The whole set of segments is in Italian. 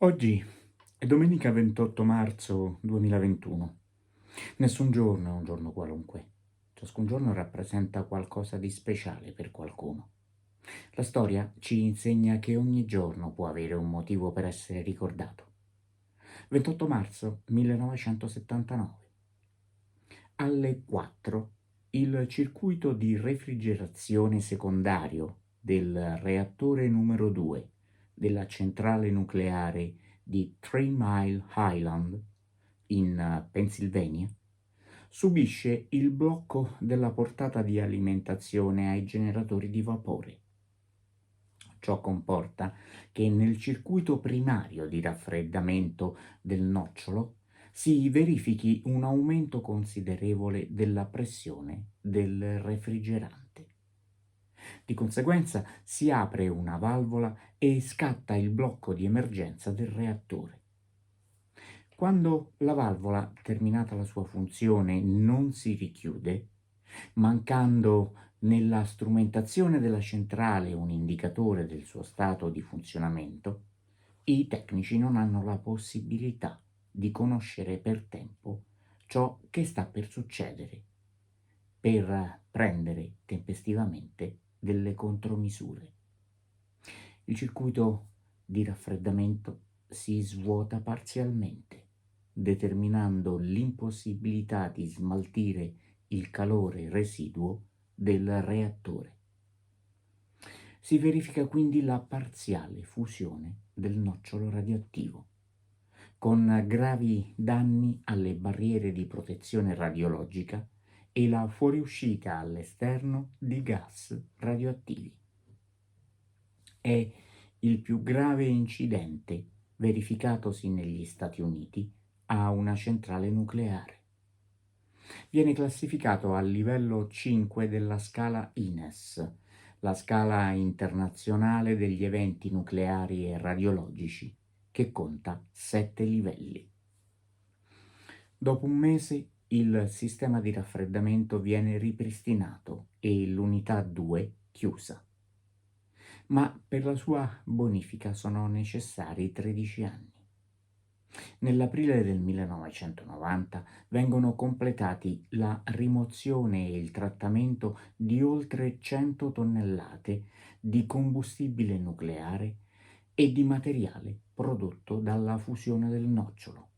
Oggi è domenica 28 marzo 2021. Nessun giorno è un giorno qualunque. Ciascun giorno rappresenta qualcosa di speciale per qualcuno. La storia ci insegna che ogni giorno può avere un motivo per essere ricordato. 28 marzo 1979. Alle 4 il circuito di refrigerazione secondario del reattore numero 2 della centrale nucleare di Three Mile Island in Pennsylvania subisce il blocco della portata di alimentazione ai generatori di vapore. Ciò comporta che nel circuito primario di raffreddamento del nocciolo si verifichi un aumento considerevole della pressione del refrigerante. Di conseguenza si apre una valvola e scatta il blocco di emergenza del reattore. Quando la valvola, terminata la sua funzione, non si richiude, mancando nella strumentazione della centrale un indicatore del suo stato di funzionamento, i tecnici non hanno la possibilità di conoscere per tempo ciò che sta per succedere, per prendere tempestivamente delle contromisure. Il circuito di raffreddamento si svuota parzialmente, determinando l'impossibilità di smaltire il calore residuo del reattore. Si verifica quindi la parziale fusione del nocciolo radioattivo, con gravi danni alle barriere di protezione radiologica e la fuoriuscita all'esterno di gas radioattivi. È il più grave incidente verificatosi negli Stati Uniti a una centrale nucleare. Viene classificato al livello 5 della scala INES, la scala internazionale degli eventi nucleari e radiologici, che conta 7 livelli. Dopo un mese il sistema di raffreddamento viene ripristinato e l'unità 2 chiusa. Ma per la sua bonifica sono necessari 13 anni. Nell'aprile del 1990 vengono completati la rimozione e il trattamento di oltre 100 tonnellate di combustibile nucleare e di materiale prodotto dalla fusione del nocciolo,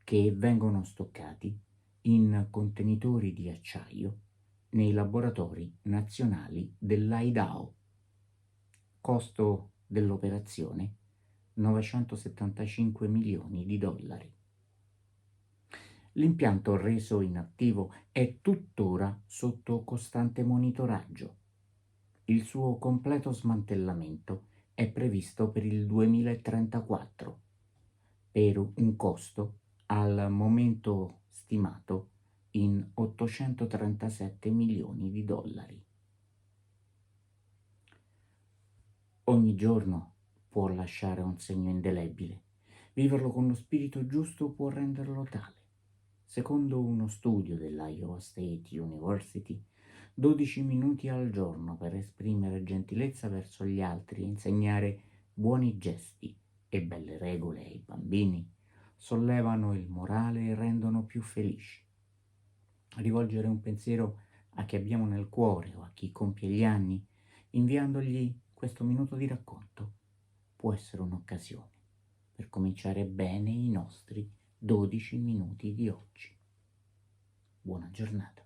che vengono stoccati in contenitori di acciaio nei laboratori nazionali dell'Idaho. Costo dell'operazione 975 milioni di dollari. L'impianto reso inattivo è tuttora sotto costante monitoraggio. Il suo completo smantellamento è previsto per il 2034, per un costo al momento stimato in 837 milioni di dollari. Ogni giorno può lasciare un segno indelebile. Viverlo con lo spirito giusto può renderlo tale. Secondo uno studio dell'Iowa State University, 12 minuti al giorno per esprimere gentilezza verso gli altri e insegnare buoni gesti e belle regole ai bambini sollevano il morale e rendono più felici. Rivolgere un pensiero a chi abbiamo nel cuore o a chi compie gli anni, inviandogli questo minuto di racconto, può essere un'occasione per cominciare bene i nostri 12 minuti di oggi. Buona giornata.